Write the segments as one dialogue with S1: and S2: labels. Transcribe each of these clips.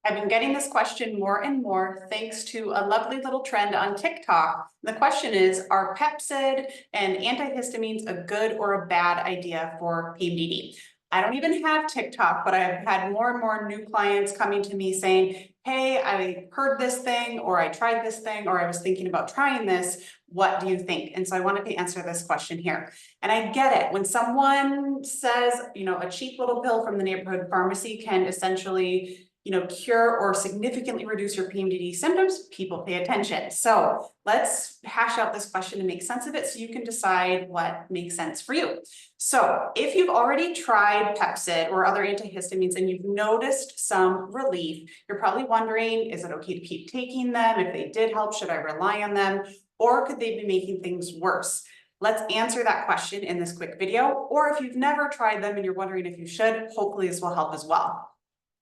S1: I've been getting this question more and more thanks to a lovely little trend on TikTok. The question is, are Pepcid and antihistamines a good or a bad idea for PMDD? I don't even have TikTok, but I've had more and more new clients coming to me saying, hey, I heard this thing, or I tried this thing, or I was thinking about trying this. What do you think? And so I wanted to answer this question here. And I get it. When someone says, a cheap little pill from the neighborhood pharmacy can essentially cure or significantly reduce your PMDD symptoms, people pay attention. So let's hash out this question and make sense of it so you can decide what makes sense for you. So if you've already tried Pepcid or other antihistamines and you've noticed some relief, you're probably wondering, is it okay to keep taking them? If they did help, should I rely on them? Or could they be making things worse? Let's answer that question in this quick video. Or if you've never tried them and you're wondering if you should, hopefully this will help as well.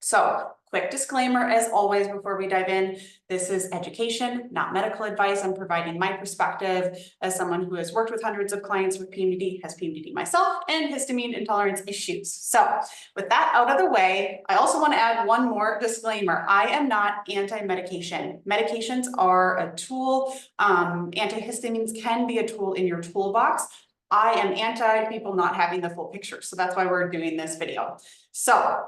S1: So, quick disclaimer as always before we dive in, this is education, not medical advice. I'm providing my perspective as someone who has worked with hundreds of clients with PMDD, has PMDD myself, and histamine intolerance issues. So with that out of the way, I also want to add one more disclaimer. I am not anti-medication. Medications are a tool. Antihistamines can be a tool in your toolbox. I am anti people not having the full picture. So that's why we're doing this video. So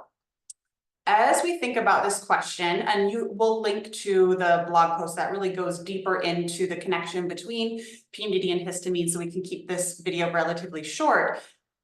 S1: as we think about this question, and you will link to the blog post that really goes deeper into the connection between PMDD and histamine, so we can keep this video relatively short.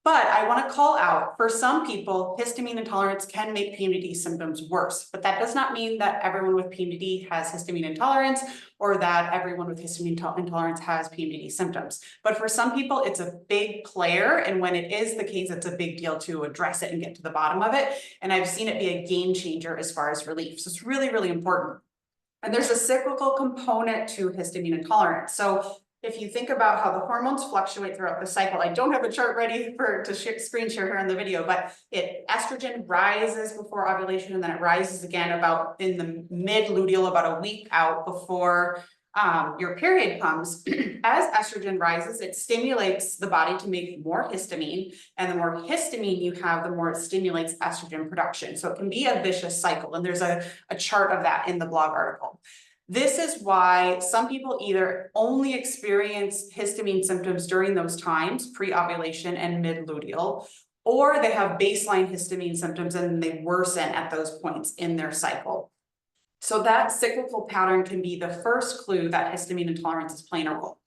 S1: But I want to call out, for some people, histamine intolerance can make PMDD symptoms worse, but that does not mean that everyone with PMDD has histamine intolerance or that everyone with histamine intolerance has PMDD symptoms. But for some people, it's a big player, and when it is the case, it's a big deal to address it and get to the bottom of it. And I've seen it be a game changer as far as relief. So it's really, really important. And there's a cyclical component to histamine intolerance. So if you think about how the hormones fluctuate throughout the cycle, I don't have a chart ready to screen share here in the video, but estrogen rises before ovulation, and then it rises again about in the mid-luteal, about a week out before your period comes. As estrogen rises, it stimulates the body to make more histamine, and the more histamine you have, the more it stimulates estrogen production. So it can be a vicious cycle, and there's a chart of that in the blog article. This is why some people either only experience histamine symptoms during those times, pre-ovulation and mid-luteal, or they have baseline histamine symptoms and they worsen at those points in their cycle. So that cyclical pattern can be the first clue that histamine intolerance is playing a role.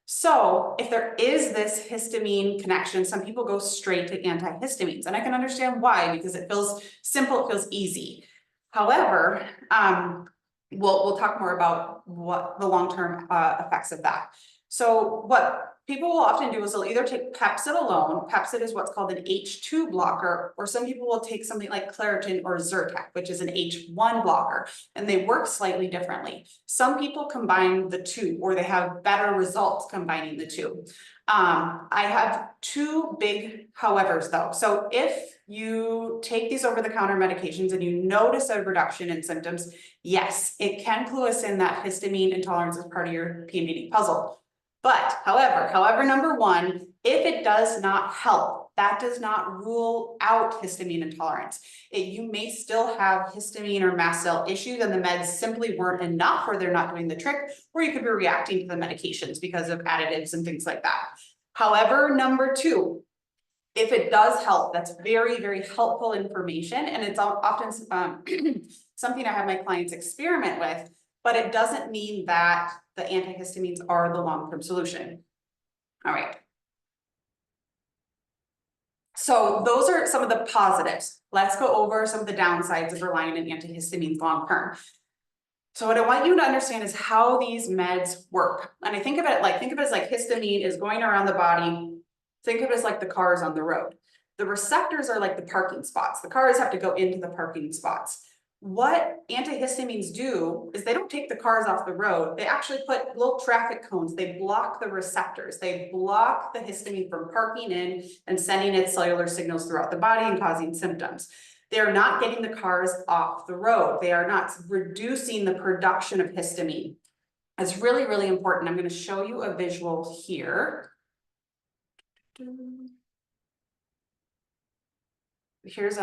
S1: So if there is this histamine connection, some people go straight to antihistamines, and I can understand why, because it feels simple, it feels easy. However, we'll talk more about what the long-term effects of that. So what people will often do is they'll either take Pepcid alone. Pepcid is what's called an H2 blocker, or some people will take something like Claritin or Zyrtec, which is an H1 blocker, and they work slightly differently. Some people combine the two, or they have better results combining the two. I have two big howevers though. So if you take these over-the-counter medications and you notice a reduction in symptoms, yes, it can clue us in that histamine intolerance is part of your PMDD puzzle. But however, number one, if it does not help, that does not rule out histamine intolerance. You may still have histamine or mast cell issues and the meds simply weren't enough, or they're not doing the trick, or you could be reacting to the medications because of additives and things like that. However, number two, if it does help, that's very, very helpful information. And it's often something I have my clients experiment with, but it doesn't mean that the antihistamines are the long-term solution. All right. So those are some of the positives. Let's go over some of the downsides of relying on antihistamines long-term. So what I want you to understand is how these meds work. And I think of it as like histamine is going around the body. Think of it as like the cars on the road. The receptors are like the parking spots. The cars have to go into the parking spots. What antihistamines do is they don't take the cars off the road. They actually put little traffic cones. They block the receptors. They block the histamine from parking in and sending its cellular signals throughout the body and causing symptoms. They're not getting the cars off the road. They are not reducing the production of histamine. It's really, really important. I'm going to show you a visual here. here's,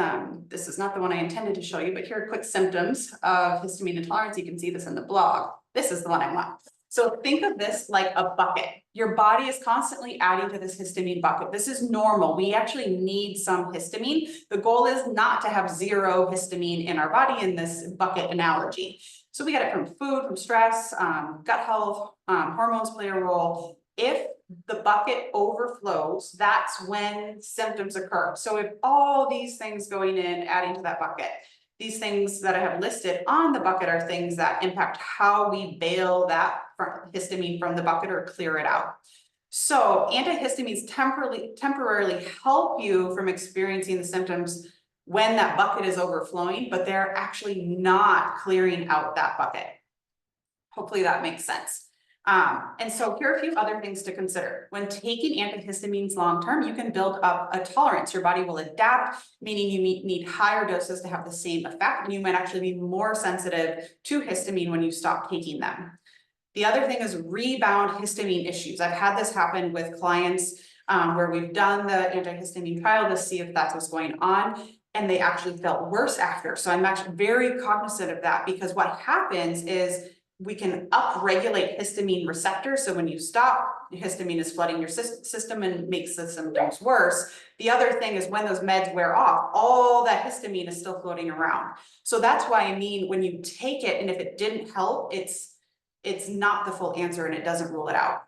S1: this is not the one I intended to show you, but here are quick symptoms of histamine intolerance. You can see this in the blog. This is the one I want. So think of this like a bucket. Your body is constantly adding to this histamine bucket. This is normal. We actually need some histamine. The goal is not to have zero histamine in our body in this bucket analogy. So we get it from food, from stress, gut health, hormones play a role. If the bucket overflows, that's when symptoms occur. So if all these things going in, adding to that bucket, these things that I have listed on the bucket are things that impact how we bail that histamine from the bucket or clear it out. So antihistamines temporarily help you from experiencing the symptoms when that bucket is overflowing, but they're actually not clearing out that bucket. Hopefully that makes sense. And so here are a few other things to consider. When taking antihistamines long-term, you can build up a tolerance. Your body will adapt, meaning you need higher doses to have the same effect, and you might actually be more sensitive to histamine when you stop taking them. The other thing is rebound histamine issues. I've had this happen with clients where we've done the antihistamine trial to see if that's what's going on, and they actually felt worse after. So I'm actually very cognizant of that, because what happens is we can upregulate histamine receptors. So when you stop, histamine is flooding your system and makes the symptoms worse. The other thing is when those meds wear off, all that histamine is still floating around. So that's why I mean, when you take it and if it didn't help, it's not the full answer and it doesn't rule it out.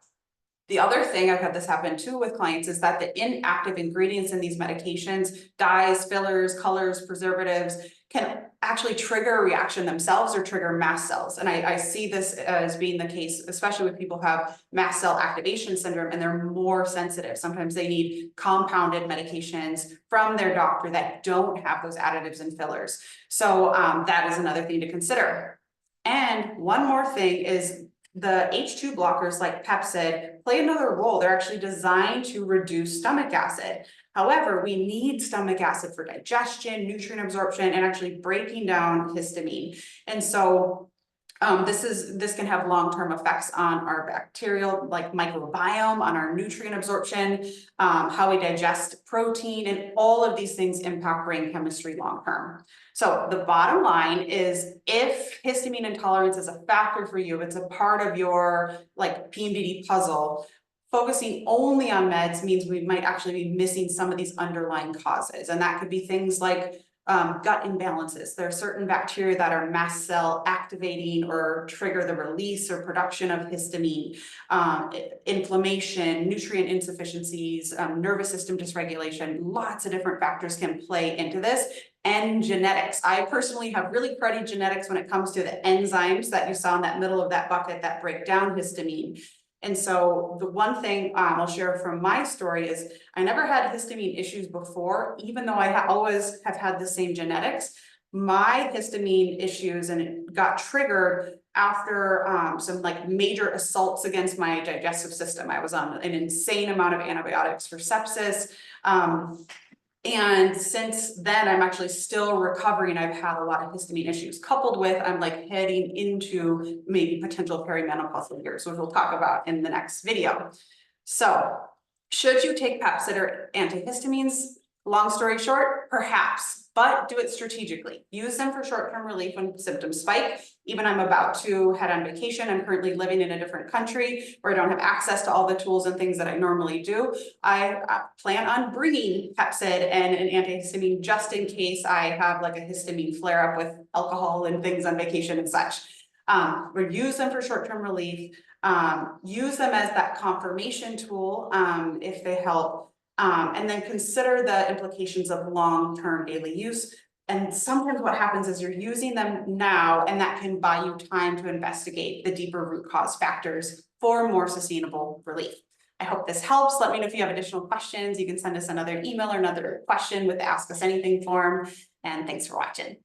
S1: The other thing, I've had this happen too with clients, is that the inactive ingredients in these medications, dyes, fillers, colors, preservatives, can actually trigger a reaction themselves or trigger mast cells. And I see this as being the case, especially with people who have mast cell activation syndrome and they're more sensitive. Sometimes they need compounded medications from their doctor that don't have those additives and fillers. So that is another thing to consider. And one more thing is the H2 blockers like Pepcid play another role. They're actually designed to reduce stomach acid. However, we need stomach acid for digestion, nutrient absorption, and actually breaking down histamine. And so this can have long-term effects on our bacterial, like microbiome, on our nutrient absorption, how we digest protein, and all of these things impact brain chemistry long-term. So the bottom line is, if histamine intolerance is a factor for you, it's a part of your like PMDD puzzle, focusing only on meds means we might actually be missing some of these underlying causes. And that could be things like gut imbalances. There are certain bacteria that are mast cell activating or trigger the release or production of histamine, inflammation, nutrient insufficiencies, nervous system dysregulation. Lots of different factors can play into this. And genetics. I personally have really cruddy genetics when it comes to the enzymes that you saw in that middle of that bucket that break down histamine. And so the one thing I'll share from my story is I never had histamine issues before, even though I always have had the same genetics. My histamine issues, and it got triggered after some like major assaults against my digestive system. I was on an insane amount of antibiotics for sepsis. And since then, I'm actually still recovering. I've had a lot of histamine issues, coupled with I'm like heading into maybe potential perimenopausal years, which we'll talk about in the next video. So should you take Pepcid or antihistamines? Long story short, perhaps, but do it strategically. Use them for short-term relief when symptoms spike. Even I'm about to head on vacation. I'm currently living in a different country where I don't have access to all the tools and things that I normally do. I plan on bringing Pepcid and an antihistamine just in case I have like a histamine flare-up with alcohol and things on vacation and such. We'll use them for short-term relief. Use them as that confirmation tool if they help. And then consider the implications of long-term daily use. And sometimes what happens is you're using them now, and that can buy you time to investigate the deeper root cause factors for more sustainable relief. I hope this helps. Let me know if you have additional questions. You can send us another email or another question with the Ask Us Anything form. And thanks for watching.